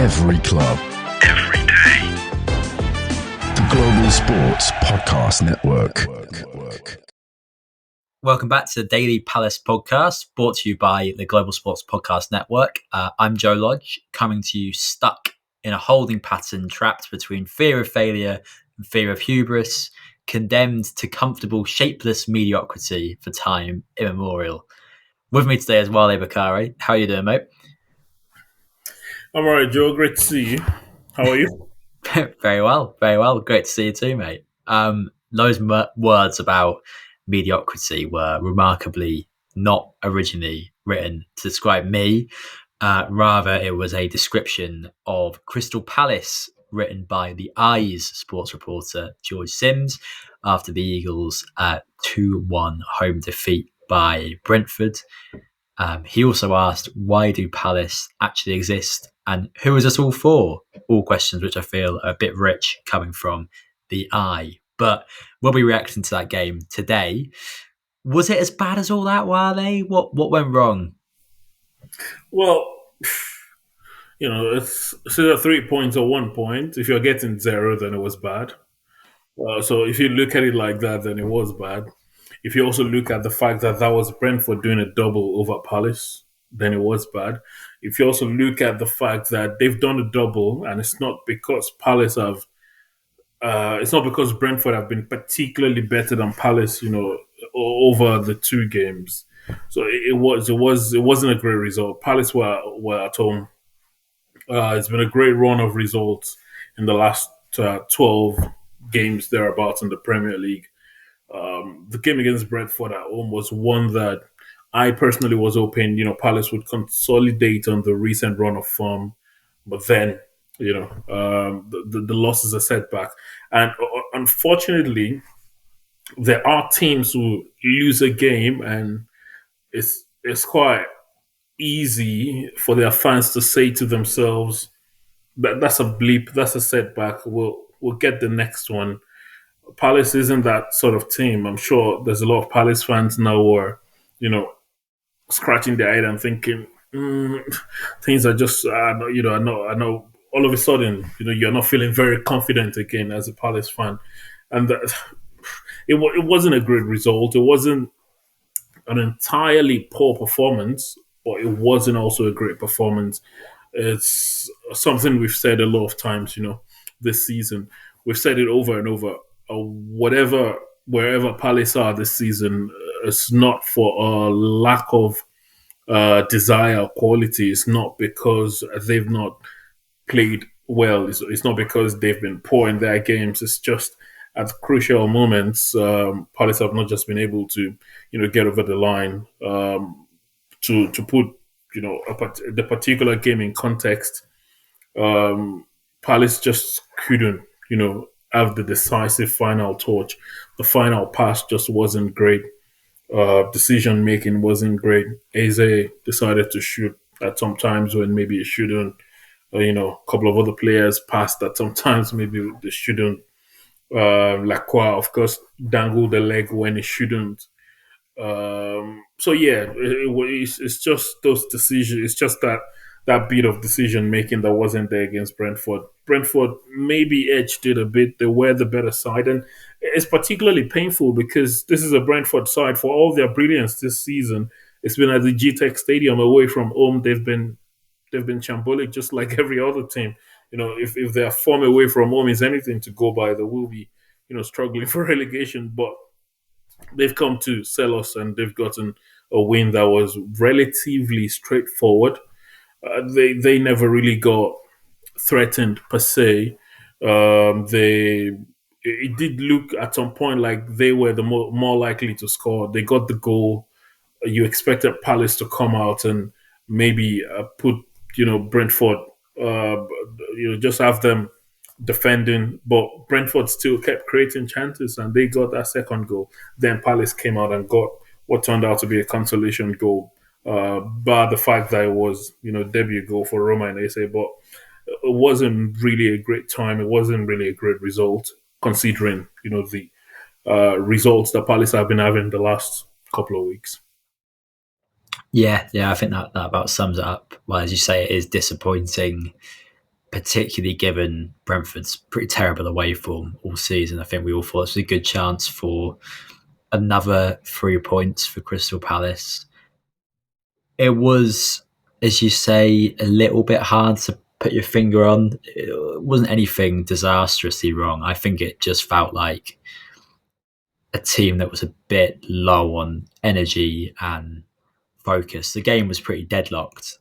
Every club. Every day. The Global Sports Podcast Network. Welcome back to the Daily Palace podcast, brought to you by the Global Sports Podcast Network. I'm Joe Lodge, coming to you stuck in a holding pattern, trapped between fear of failure and fear of hubris, condemned to comfortable, shapeless mediocrity for time immemorial. With me today is Wale Bakari. How are you doing, mate? I'm all right, Joe. Great to see you. How are you? Very well, very well. Great to see you too, mate. Those words about mediocrity were remarkably not originally written to describe me. Rather, it was a description of Crystal Palace written by the Eyes sports reporter George Sims after the Eagles' 2-1 home defeat by Brentford. He also asked, why do Palace actually exist and who is us all for? All questions which I feel are a bit rich coming from the Eye. But we'll be reacting to that game today. Was it as bad as all that, Wale? What went wrong? Well, it's either 3 points or 1 point. If you're getting 0, then it was bad. So if you look at it like that, then it was bad. If you also look at the fact that was Brentford doing a double over Palace, then it was bad. If you also look at the fact that they've done a double, and it's not because Palace have, it's not because Brentford have been particularly better than Palace, over the two games. So it wasn't a great result. Palace were at home. It's been a great run of results in the last 12 games thereabouts in the Premier League. The game against Brentford at home was one that I personally was hoping, Palace would consolidate on the recent run of form. But then, the loss is a setback. And unfortunately, there are teams who lose a game and it's quite easy for their fans to say to themselves, that's a bleep, that's a setback, we'll get the next one. Palace isn't that sort of team. I'm sure there's a lot of Palace fans now who are, scratching their head and thinking, things are just, I know. All of a sudden, you're not feeling very confident again as a Palace fan, and it wasn't a great result. It wasn't an entirely poor performance, but it wasn't also a great performance. It's something we've said a lot of times, this season. We've said it over and over. Wherever Palace are this season, it's not for a lack of desire or quality. It's not because they've not played well. It's not because they've been poor in their games. It's just at crucial moments, Palace have not just been able to, get over the line. To put, the particular game in context, Palace just couldn't, have the decisive final touch. The final pass just wasn't great. Decision making wasn't great. Eze decided to shoot at some times when maybe he shouldn't. A couple of other players passed at some times maybe they shouldn't. Lacroix, of course, dangled the leg when he shouldn't. So yeah, it's just those decisions. It's just that bit of decision making that wasn't there against Brentford. Brentford maybe edged it a bit. They were the better side, and it's particularly painful because this is a Brentford side. For all their brilliance this season, it's been at the GTEC Stadium away from home. They've been shambolic, just like every other team. If their form away from home is anything to go by, they will be, struggling for relegation. But they've come to sell us, and they've gotten a win that was relatively straightforward. They never really got threatened per se. It did look at some point like they were the more likely to score. They got the goal. You expected Palace to come out and maybe put Brentford, just have them defending, but Brentford still kept creating chances and they got that second goal. Then Palace came out and got what turned out to be a consolation goal. But the fact that it was, debut goal for Romain, but it wasn't really a great time. It wasn't really a great result considering, the results that Palace have been having the last couple of weeks. Yeah, I think that about sums it up. Well, as you say, it is disappointing particularly given Brentford's pretty terrible away form all season. I think we all thought it was a good chance for another 3 points for Crystal Palace. It was, as you say, a little bit hard to put your finger on. It wasn't anything disastrously wrong. I think it just felt like a team that was a bit low on energy and focus. The game was pretty deadlocked,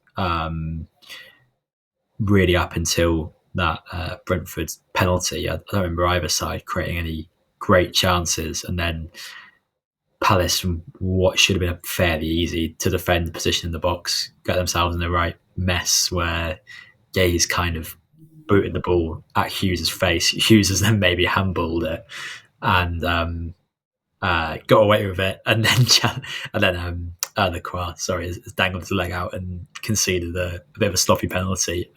really up until that Brentford penalty. I don't remember either side creating any great chances, and then Palace, from what should have been fairly easy to defend position in the box, got themselves in the right mess where Gaze kind of booted the ball at Hughes' face. Hughes has then maybe handballed it and got away with it, and then Lacroix, has dangled his leg out and conceded a bit of a sloppy penalty.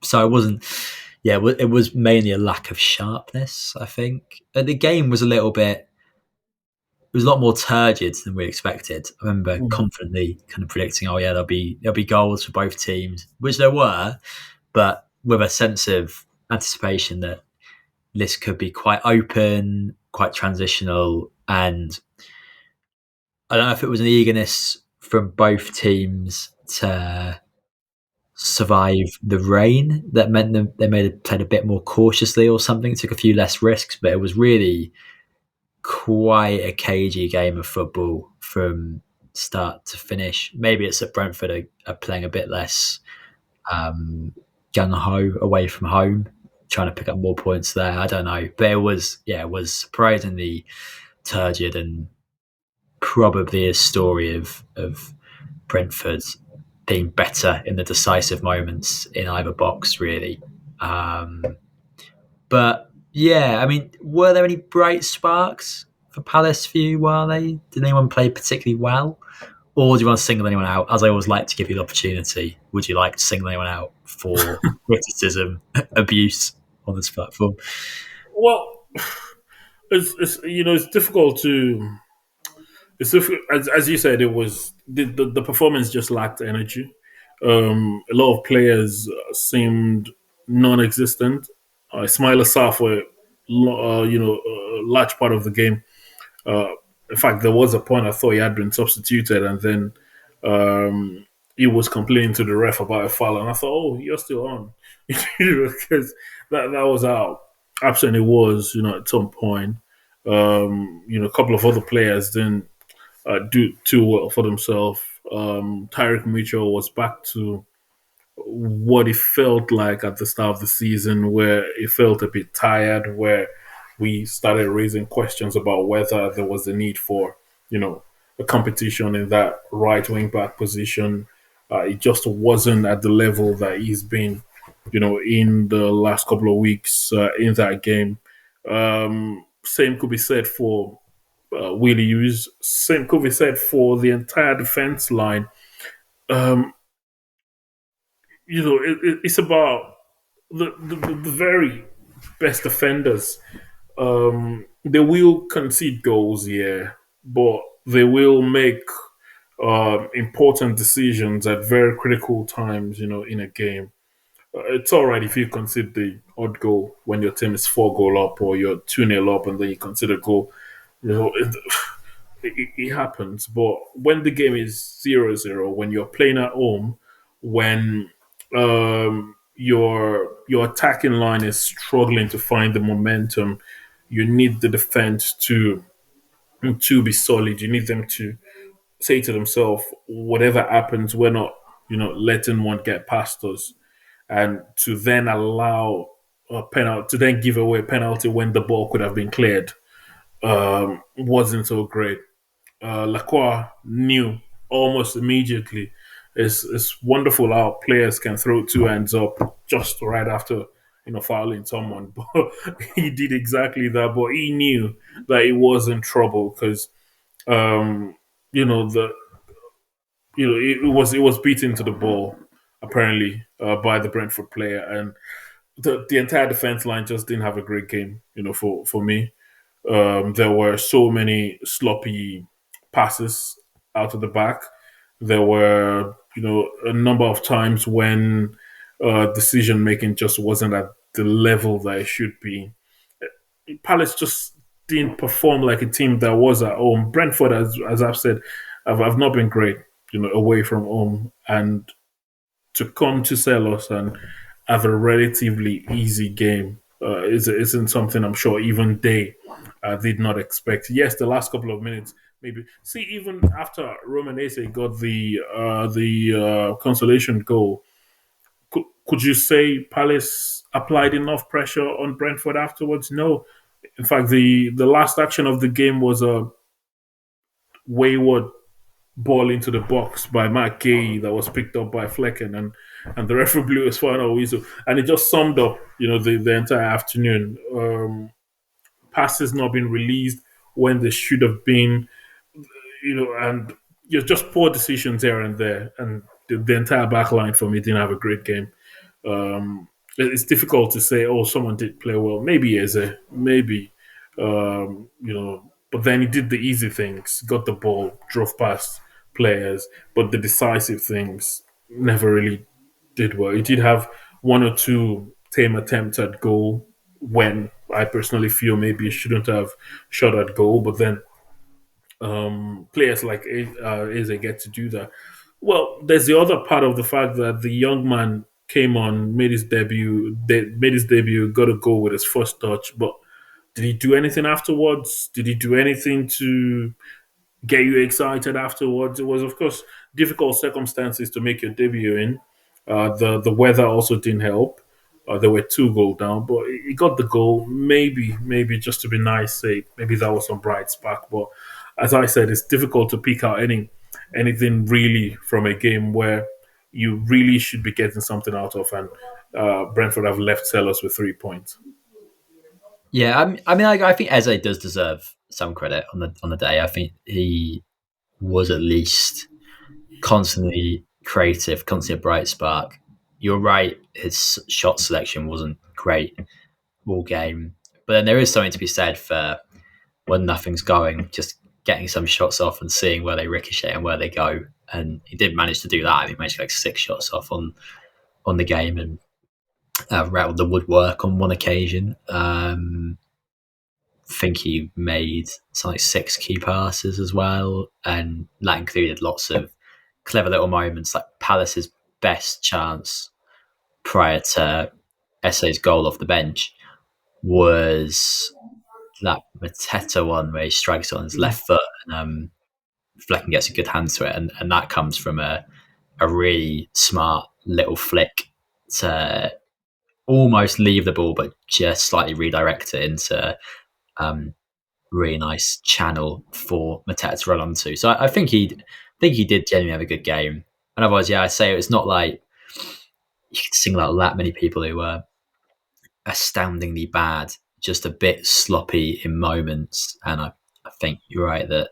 So it wasn't. Yeah, it was mainly a lack of sharpness. I think the game was a little bit. It was a lot more turgid than we expected. I remember confidently kind of predicting, "Oh yeah, there'll be goals for both teams," which there were, but with a sense of anticipation that this could be quite open, quite transitional, and I don't know if it was an eagerness from both teams to survive the rain that meant they played a bit more cautiously or something, took a few less risks, but it was really quite a cagey game of football from start to finish. Maybe it's that Brentford are playing a bit less gung-ho away from home, trying to pick up more points there. I don't know. But it was surprisingly turgid and probably a story of Brentford being better in the decisive moments in either box, really. But yeah, I mean, were there any bright sparks for Palace for you, Wale? Did anyone play particularly well? Or do you want to single anyone out? As I always like to give you the opportunity, would you like to single anyone out for criticism, abuse on this platform? Well, it's difficult to. It's difficult, as you said. It was the performance just lacked energy. A lot of players seemed non-existent. Ismail Assar for a large part of the game. Uh, in fact, there was a point I thought he had been substituted, and then he was complaining to the ref about a foul, and I thought, "Oh, you're still on," because that was out. Absolutely was, at some point. A couple of other players didn't do too well for themselves. Tyrick Mitchell was back to what it felt like at the start of the season, where it felt a bit tired, where we started raising questions about whether there was a need for, a competition in that right wing back position. It just wasn't at the level that he's been, in the last couple of weeks in that game. Same could be said for Willie Hughes. Same could be said for the entire defense line. Um, it's about the very best defenders. They will concede goals, yeah, but they will make important decisions at very critical times, in a game. It's all right if you concede the odd goal when your team is 4 goal up or you're 2-0 up and then you concede a goal. It happens. But when the game is 0-0, when you're playing at home, when your attacking line is struggling to find the momentum, you need the defense to be solid. You need them to say to themselves, whatever happens, we're not, letting one get past us, and to then allow a penalty, to then give away a penalty when the ball could have been cleared, wasn't so great. Lacroix knew almost immediately. It's wonderful how players can throw two hands up just right after fouling someone, but he did exactly that. But he knew that he was in trouble because um, the it was beaten to the ball apparently by the Brentford player, and the entire defense line just didn't have a great game. For me, there were so many sloppy passes out of the back. There were, a number of times when decision making just wasn't at the level that it should be. Palace just didn't perform like a team that was at home. Brentford, as I've said, have not been great, away from home, and to come to Selhurst and have a relatively easy game isn't something I'm sure even they did not expect. Yes, the last couple of minutes, maybe. See, even after Romain got the consolation goal, could you say Palace applied enough pressure on Brentford afterwards? No. In fact, the last action of the game was a wayward ball into the box by Mariah Carey that was picked up by Flecken, and the referee blew his final whistle, and it just summed up, the entire afternoon. Passes not being released when they should have been, and just poor decisions here and there, and the entire back line for me didn't have a great game. It's difficult to say, oh, someone did play well. Maybe Eze, maybe, but then he did the easy things, got the ball, drove past players, but the decisive things never really did well. He did have one or two tame attempts at goal when I personally feel maybe he shouldn't have shot at goal, but then players like Eze get to do that. Well, there's the other part of the fact that the young man came on, made his debut, got a goal with his first touch, but did he do anything afterwards? Did he do anything to get you excited afterwards? It was, of course, difficult circumstances to make your debut in. The weather also didn't help. There were 2 goals down, but he got the goal. Maybe just to be nice, say maybe that was some bright spark. But as I said, it's difficult to pick out anything really from a game where you really should be getting something out of. And Brentford have left Sellers with 3 points. Yeah, I think Eze does deserve some credit on the day. I think he was at least constantly creative, constantly a bright spark. You're right, his shot selection wasn't great all game, but then there is something to be said for when nothing's going, just getting some shots off and seeing where they ricochet and where they go. And he did manage to do that. He managed to get 6 shots off on the game and rattled the woodwork on one occasion. I think he made something like 6 key passes as well, and that included lots of clever little moments. Like Palace's best chance prior to Esse's goal off the bench was that Mateta one where he strikes it on his left foot, and Flecken gets a good hand to it, and that comes from a really smart little flick to almost leave the ball, but just slightly redirect it into really nice channel for Mateta to run onto. So I think he did genuinely have a good game. And otherwise, yeah, I say it's not like you could single out that many people who were astoundingly bad, just a bit sloppy in moments. And I think you're right that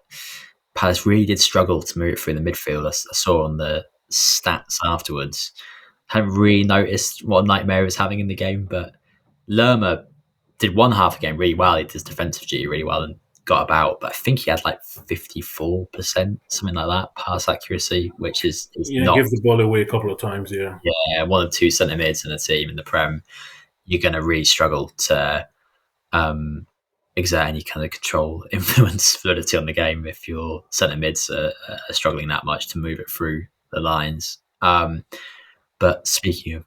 Palace really did struggle to move it through the midfield. I saw on the stats afterwards. Hadn't really noticed what a nightmare he was having in the game, but Lerma did one half of the game really well. He did his defensive duty really well and got about, but I think he had like 54%, something like that, pass accuracy, which is not... give the ball away a couple of times, yeah. Yeah, 1 or 2 centre mids in a team in the Prem, you're going to really struggle to exert any kind of control, influence, fluidity on the game if your centre mids are struggling that much to move it through the lines. But speaking of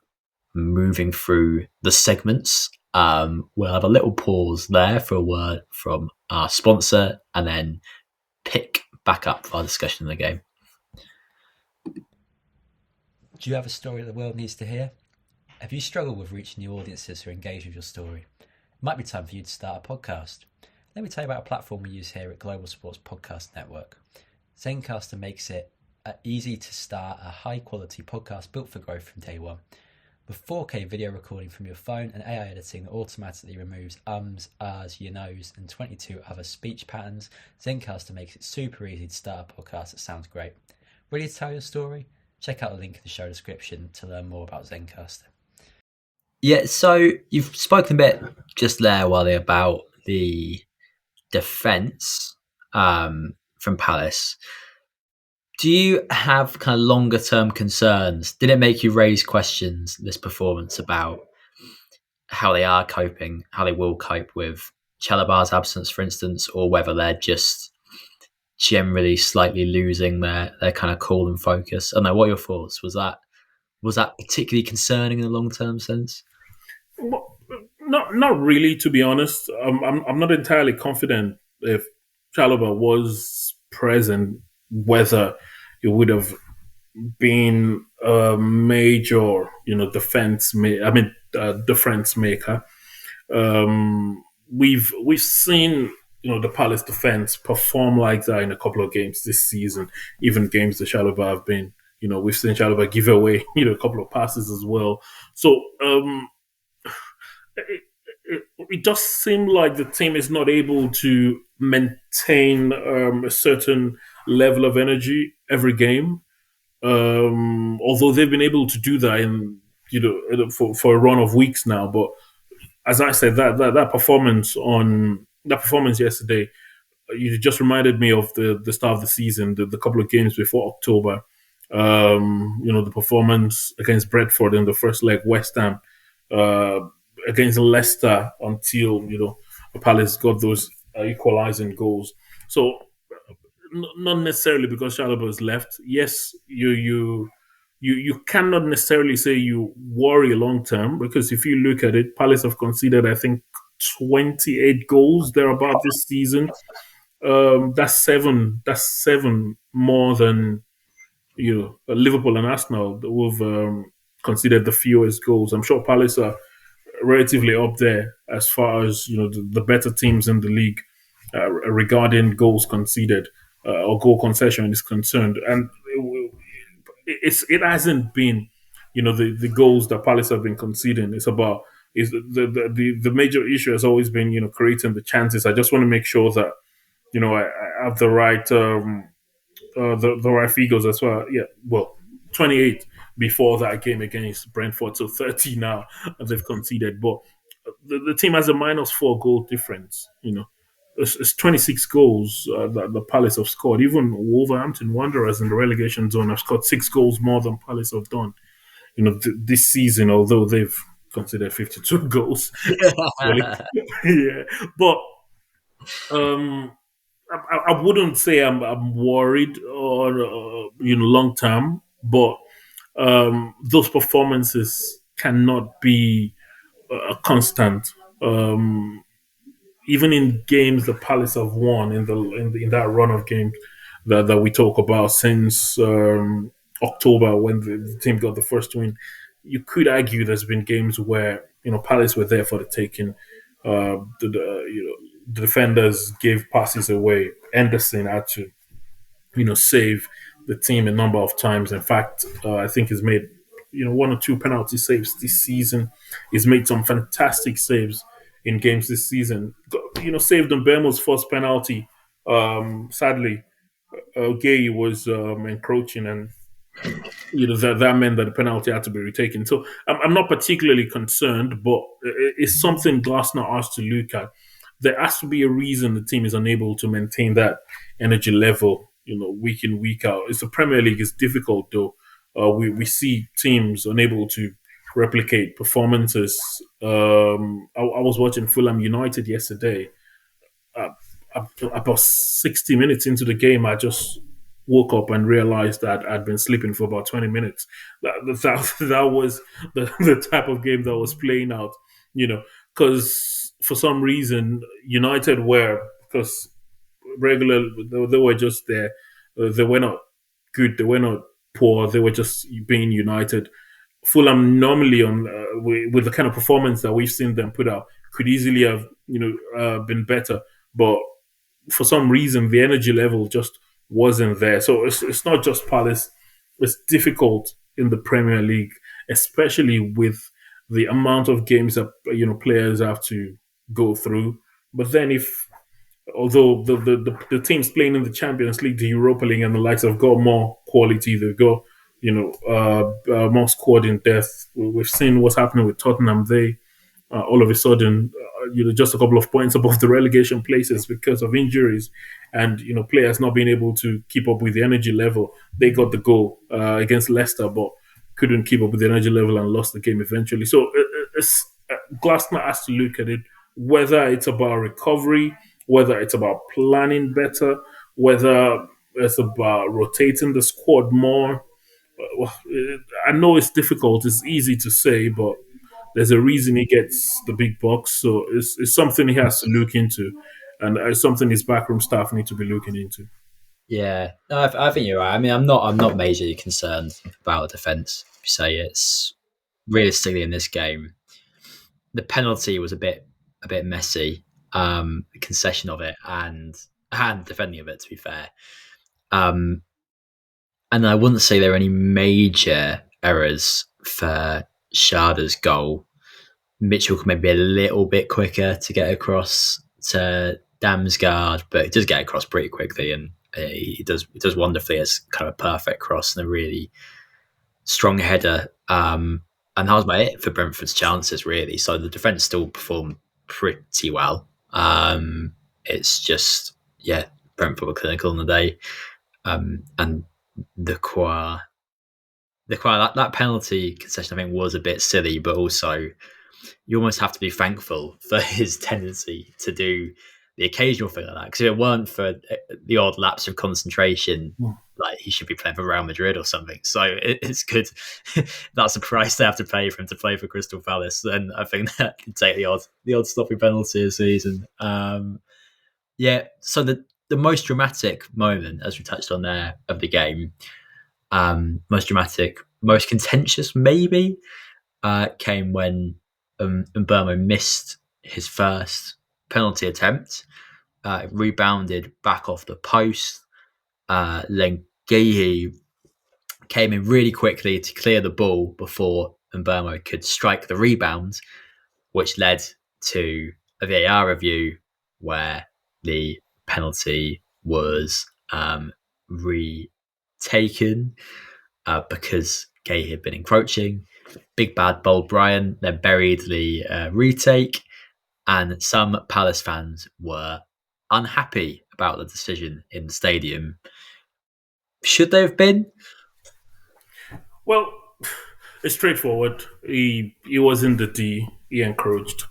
moving through the segments, we'll have a little pause there for a word from our sponsor and then pick back up our discussion of the game. Do you have a story that the world needs to hear? Have you struggled with reaching new audiences who engage with your story? It might be time for you to start a podcast. Let me tell you about a platform we use here at Global Sports Podcast Network. Zencaster makes it easy to start a high-quality podcast built for growth from day one. With 4K video recording from your phone and AI editing that automatically removes ums, ahs, your nose, and 22 other speech patterns, Zencaster makes it super easy to start a podcast that sounds great. Ready to tell your story? Check out the link in the show description to learn more about Zencaster. Yeah, so you've spoken a bit just there, Wale, about the defence from Palace. Do you have kind of longer term concerns? Did it make you raise questions, this performance, about how they are coping, how they will cope with Chalabar's absence, for instance, or whether they're just generally slightly losing their kind of cool and focus? I don't know. What are your thoughts? Was that particularly concerning in the long term sense? Well, not really, to be honest. I'm not entirely confident if Chalobah was present, whether it would have been a major, difference maker. We've seen the Palace defense perform like that in a couple of games this season, even games the Chalobah have been. We've seen Chalobah give away a couple of passes as well. So it does seem like the team is not able to maintain a certain level of energy every game. Although they've been able to do that for a run of weeks now. But as I said, that performance yesterday, you just reminded me of the start of the season, the couple of games before October. The performance against Brentford in the first leg, West Ham, against Leicester, until Palace got those equalizing goals. So not necessarily because Chalobah has left. Yes, you cannot necessarily say you worry long term, because if you look at it, Palace have conceded, I think, 28 goals thereabout this season. That's seven more than Liverpool and Arsenal, who've conceded the fewest goals. I'm sure Palace are relatively up there as far as the better teams in the league regarding goals conceded or goal concession is concerned, and it hasn't been the goals that Palace have been conceding. It's about the major issue has always been creating the chances. I just want to make sure that I have the right the right figures as well. Yeah, well, 28 before that game against Brentford, so 30 now they've conceded. But the team has a -4 goal difference. It's 26 goals that the Palace have scored. Even Wolverhampton Wanderers in the relegation zone have scored 6 goals more than Palace have done. This season, although they've conceded 52 goals. Yeah, but I wouldn't say I'm worried or long term, but those performances cannot be a constant. Even in games the Palace have won in that run of games that we talk about since October, when the team got the first win, you could argue there's been games where Palace were there for the taking. The defenders gave passes away. Anderson had to save the team a number of times. In fact, I think he's made one or two penalty saves this season. He's made some fantastic saves in games this season. Saved Mbeumo's first penalty. Sadly, Gay was encroaching, and that meant that the penalty had to be retaken. So I'm not particularly concerned, but it's something Glasner has to look at. There has to be a reason the team is unable to maintain that energy level, week in, week out. It's the Premier League. It's difficult, though. We see teams unable to replicate performances. I was watching Fulham United yesterday. About 60 minutes into the game, I just woke up and realized that I'd been sleeping for about 20 minutes. That was the type of game that was playing out, because for some reason United were, because they were just there. They were not good. They were not poor. They were just being United. Fulham normally with the kind of performance that we've seen them put out could easily have been better, but for some reason the energy level just wasn't there. So it's not just Palace. It's difficult in the Premier League, especially with the amount of games that players have to go through. But then although the teams playing in the Champions League, the Europa League, and the likes have got more quality, they've got more squad in depth. We've seen what's happening with Tottenham. They all of a sudden just a couple of points above the relegation places because of injuries and players not being able to keep up with the energy level. They got the goal against Leicester, but couldn't keep up with the energy level and lost the game eventually. So Glasner has to look at it, whether it's about recovery, whether it's about planning better, whether it's about rotating the squad more. I know it's difficult. It's easy to say, but there's a reason he gets the big bucks. So it's something he has to look into, and it's something his backroom staff need to be looking into. Yeah, no, I think you're right. I mean, I'm not majorly concerned about defence. Say it's realistically in this game, the penalty was a bit messy. The concession of it and defending of it, to be fair. And I wouldn't say there are any major errors for Sharda's goal. Mitchell could maybe be a little bit quicker to get across to Damsgaard, but he does get across pretty quickly, and he does wonderfully. It's kind of a perfect cross and a really strong header. And that was about it for Brentford's chances, really. So the defence still performed pretty well. It's just, Brentford were clinical on the day. And that penalty concession, I think, was a bit silly, but also you almost have to be thankful for his tendency to do the occasional thing like that. Because if it weren't for the odd lapse of concentration, like he should be playing for Real Madrid or something. So it's good. That's a price they have to pay for him to play for Crystal Palace. Then I think that can take the odd sloppy penalty a season. So the most dramatic moment, as we touched on there, of the game, most dramatic, most contentious maybe, came when Mbeumo missed his first penalty attempt, rebounded back off the post. Lengehi came in really quickly to clear the ball before Mbeumo could strike the rebound, which led to a VAR review where the penalty was retaken because Gay had been encroaching. Big bad bold Brian then buried the retake, and some Palace fans were unhappy about the decision in the stadium. Should they have been? Well, it's straightforward. He was in the D. He encroached.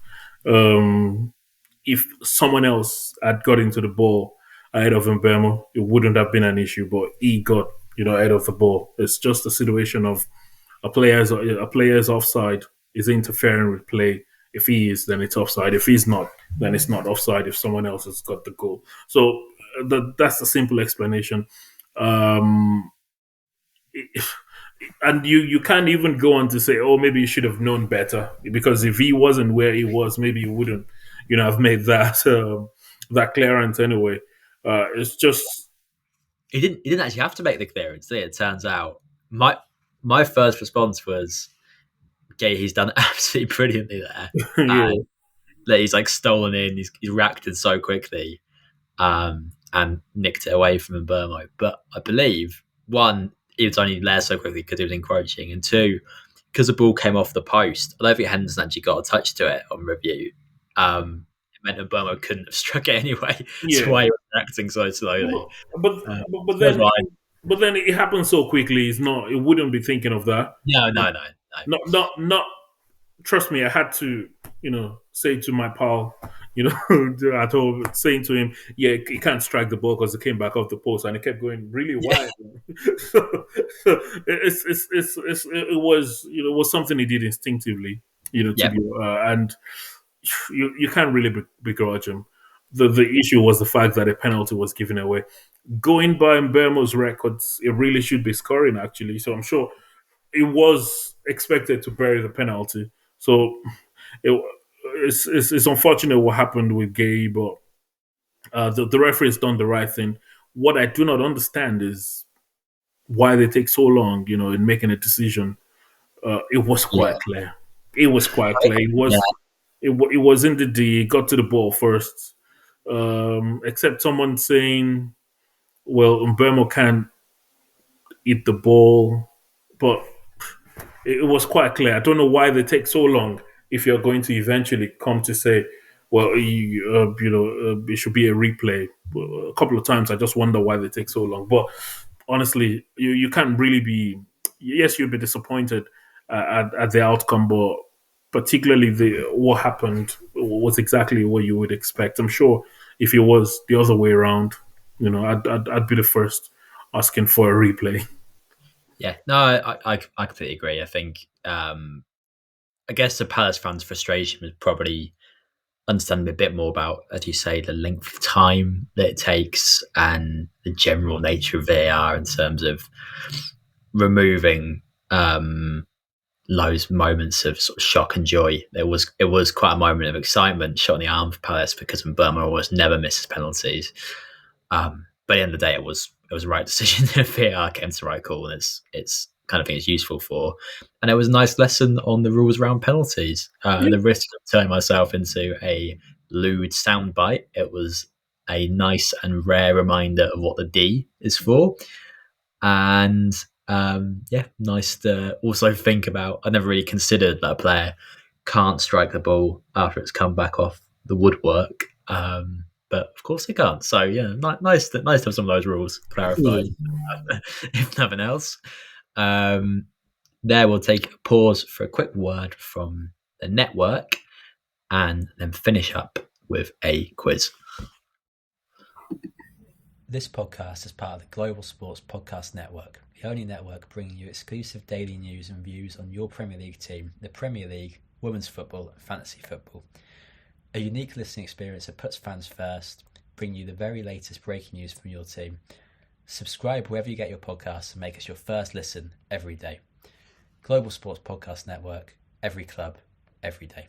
If someone else had got into the ball ahead of Mbeumo, it wouldn't have been an issue. But he got ahead of the ball. It's just a situation of a player's offside is interfering with play. If he is, then it's offside. If he's not, then it's not offside. If someone else has got the goal, so that's the simple explanation. And you can't even go on to say, oh, maybe you should have known better, because if he wasn't where he was, maybe he wouldn't, have made that clearance anyway. It's just he didn't actually have to make the clearance. There, it turns out. My first response was, okay, he's done absolutely brilliantly there. yeah. He's like stolen in, he's reacted so quickly, and nicked it away from Mbeumo. But I believe, one, he was only there so quickly because he was encroaching, and two, because the ball came off the post. I don't think Henderson actually got a touch to it on review. It meant Mbeumo couldn't have struck it anyway. Yeah. That's why he was reacting so slowly. But then it happened so quickly. It wouldn't be thinking of that. No. Not. Trust me, I had to, say to my pal, at home, saying to him, yeah, he can't strike the ball because it came back off the post, and it kept going really wide. so it was something he did instinctively, and you can't really begrudge him. The issue was the fact that a penalty was given away. Going by Mbeumo's records, it really should be scoring, actually. So I'm sure it was expected to bury the penalty. So it's unfortunate what happened with Gay, but the referee has done the right thing. What I do not understand is why they take so long, in making a decision. It was quite clear. It was quite clear. It was in the D. It got to the ball first. Except someone saying, well, Mbeumo can't eat the ball, but it was quite clear. I don't know why they take so long if you're going to eventually come to say, well, it should be a replay. A couple of times, I just wonder why they take so long. But honestly, you can't really be. Yes, you'll be disappointed at the outcome, but particularly what happened was exactly what you would expect. I'm sure if it was the other way around, I'd be the first asking for a replay. Yeah, no, I completely agree. I think I guess the Palace fans' frustration was probably understanding a bit more about, as you say, the length of time that it takes and the general nature of VAR in terms of removing those moments of sort of shock and joy. It was quite a moment of excitement, shot in the arm for Palace, because Burma almost never misses penalties. But at the end of the day, it was the right decision. The VAR came to the right call, and it's kind of thing it's useful for. And it was a nice lesson on the rules around penalties. The risk of turning myself into a lewd soundbite. It was a nice and rare reminder of what the D is for. And nice to also think about. I never really considered that a player can't strike the ball after it's come back off the woodwork. But of course they can't. So yeah, nice to have some of those rules clarified. If nothing else, there we'll take a pause for a quick word from the network, and then finish up with a quiz. This podcast is part of the Global Sports Podcast Network, the only network bringing you exclusive daily news and views on your Premier League team, the Premier League, women's football, and fantasy football. A unique listening experience that puts fans first, bringing you the very latest breaking news from your team. Subscribe wherever you get your podcasts and make us your first listen every day. Global Sports Podcast Network, every club, every day.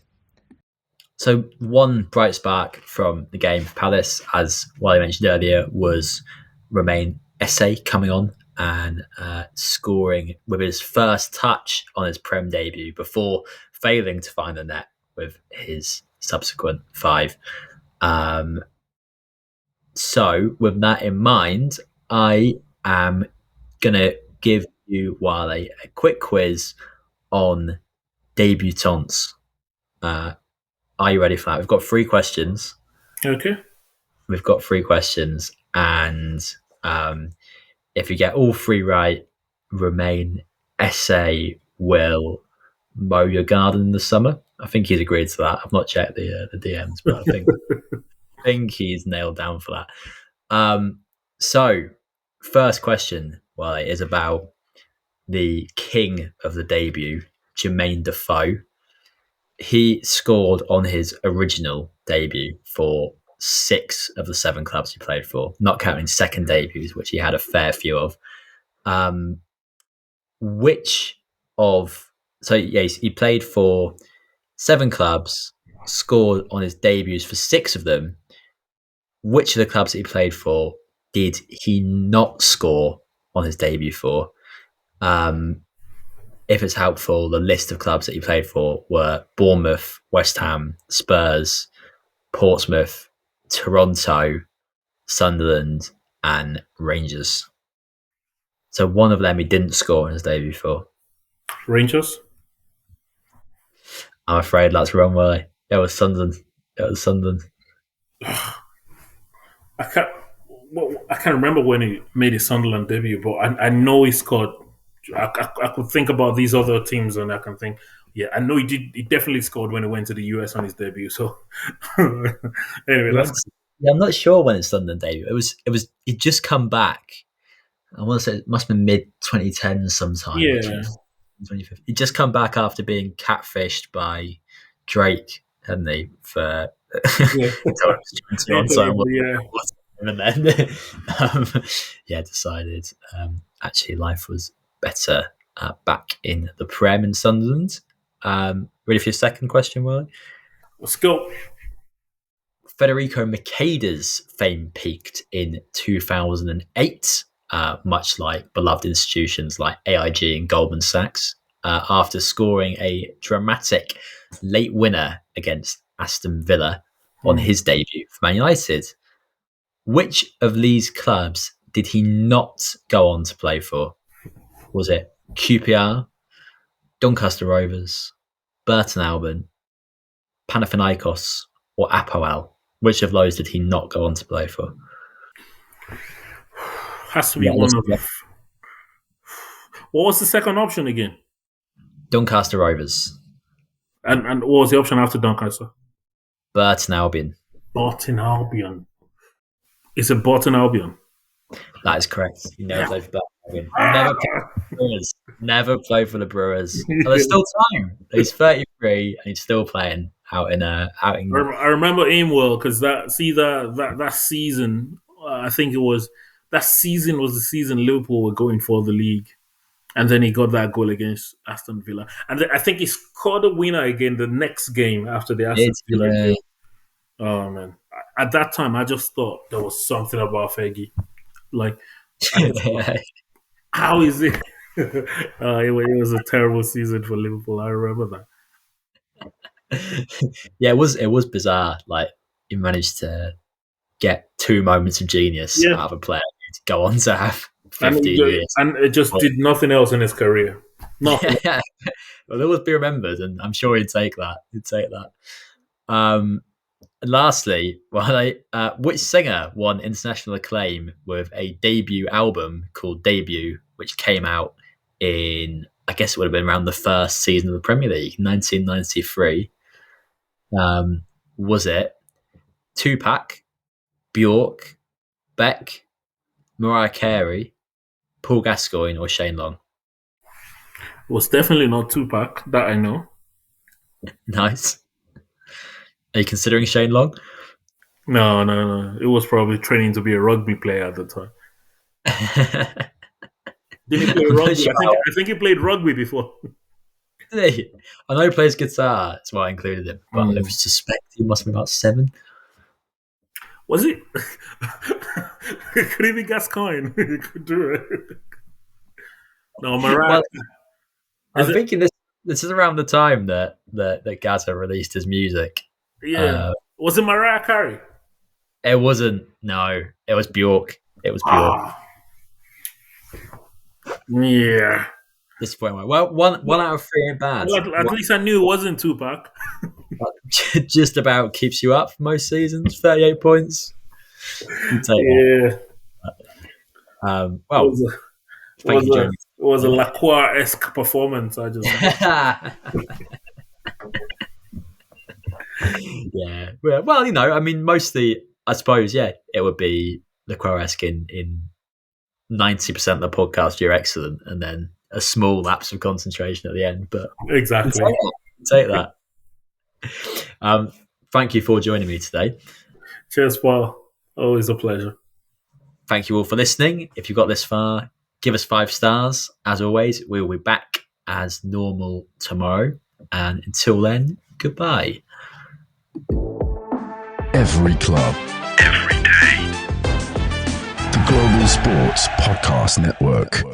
So one bright spark from the game for Palace, as Wale mentioned earlier, was Romain Essay coming on and scoring with his first touch on his Prem debut before failing to find the net with his subsequent 5. So with that in mind, I am going to give you, Wale, a quick quiz on debutantes. Are you ready for that? We've got 3 questions. Okay. We've got 3 questions, and if you get all 3 right, Romain Essay will mow your garden in the summer. I think he's agreed to that. I've not checked the DMs, but I think he's nailed down for that. So, first question, is about the king of the debut, Jermaine Defoe. He scored on his original debut for 6 of the 7 clubs he played for, not counting second debuts, which he had a fair few of. He played for 7 clubs, scored on his debuts for 6 of them. Which of the clubs that he played for did he not score on his debut for? If it's helpful, the list of clubs that he played for were Bournemouth, West Ham, Spurs, Portsmouth, Toronto, Sunderland, and Rangers. So one of them he didn't score on his debut for. Rangers? I'm afraid that's wrong, Wale. It was Sunderland. I can't remember when he made his Sunderland debut, but I know he scored. I could think about these other teams, and I can think, yeah, I know he did. He definitely scored when he went to the US on his debut. So anyway, I'm not sure when his Sunderland debut. It was. He'd just come back. I want to say it must have been mid 2010s sometime. Yeah. 2015. He'd just come back after being catfished by Drake, hadn't he? For and then decided actually life was better back in the Prem in Sunderland. Ready for your second question, Will? Let's go. Federico Macheda's fame peaked in 2008, much like beloved institutions like AIG and Goldman Sachs, after scoring a dramatic late winner against Aston Villa on his debut for Man United. Which of these clubs did he not go on to play for? Was it QPR, Doncaster Rovers, Burton Albion, Panathinaikos, or Apoel? Which of those did he not go on to play for? Has to be one of. What was the second option again? Doncaster Rovers. And what was the option after Doncaster? Burton Albion. Burton Albion. It's a Burton Albion. That is correct. He never played for Burton Albion. Never played for the Brewers. But there's still time. He's 33 and he's still playing out in. I remember him well because that season, I think it was that season was the season Liverpool were going for the league. And then he got that goal against Aston Villa. And I think he scored a winner again the next game after the Aston Villa game. Oh, man. At that time, I just thought there was something about Fergie. Like, how is it? It was a terrible season for Liverpool. I remember that. Yeah, it was bizarre. Like, he managed to get 2 moments of genius out of a player to go on to have 15 years. And it just did nothing else in his career. Nothing. Yeah. Well, it will be remembered, and I'm sure he'd take that. Lastly, which singer won international acclaim with a debut album called Debut, which came out in, I guess it would have been around the first season of the Premier League, 1993. Was it Tupac, Bjork, Beck, Mariah Carey, Paul Gascoigne, or Shane Long? It was definitely not Tupac, that I know. Nice. Are you considering Shane Long? No. It was probably training to be a rugby player at the time. Didn't he play rugby? I think he played rugby before. Did he? I know he plays guitar. That's why I included him. But I suspect he must be about 7. Was it? Could he be Gascoigne? He could do it. No, Mariah. Well, I'm thinking this is around the time that Gaza released his music. Yeah. Was it Mariah Carey? It wasn't. No, it was Bjork. Yeah. Disappointing. Well, one out of 3 ain't bad. Well, at least I knew it wasn't Tupac. Just about keeps you up for most seasons. 38 points. Yeah. Well, it was a Lacroix-esque performance. I just. Yeah. Well, I mean, mostly, I suppose, it would be Lacroix-esque in 90% of the podcast. You're excellent, and then a small lapse of concentration at the end. But exactly, take that. Thank you for joining me today. Cheers, Paul. Always a pleasure. Thank you all for listening. If you got this far, give us 5 stars. As always, we will be back as normal tomorrow. And until then, goodbye. Every club, every day. The Global Sports Podcast Network.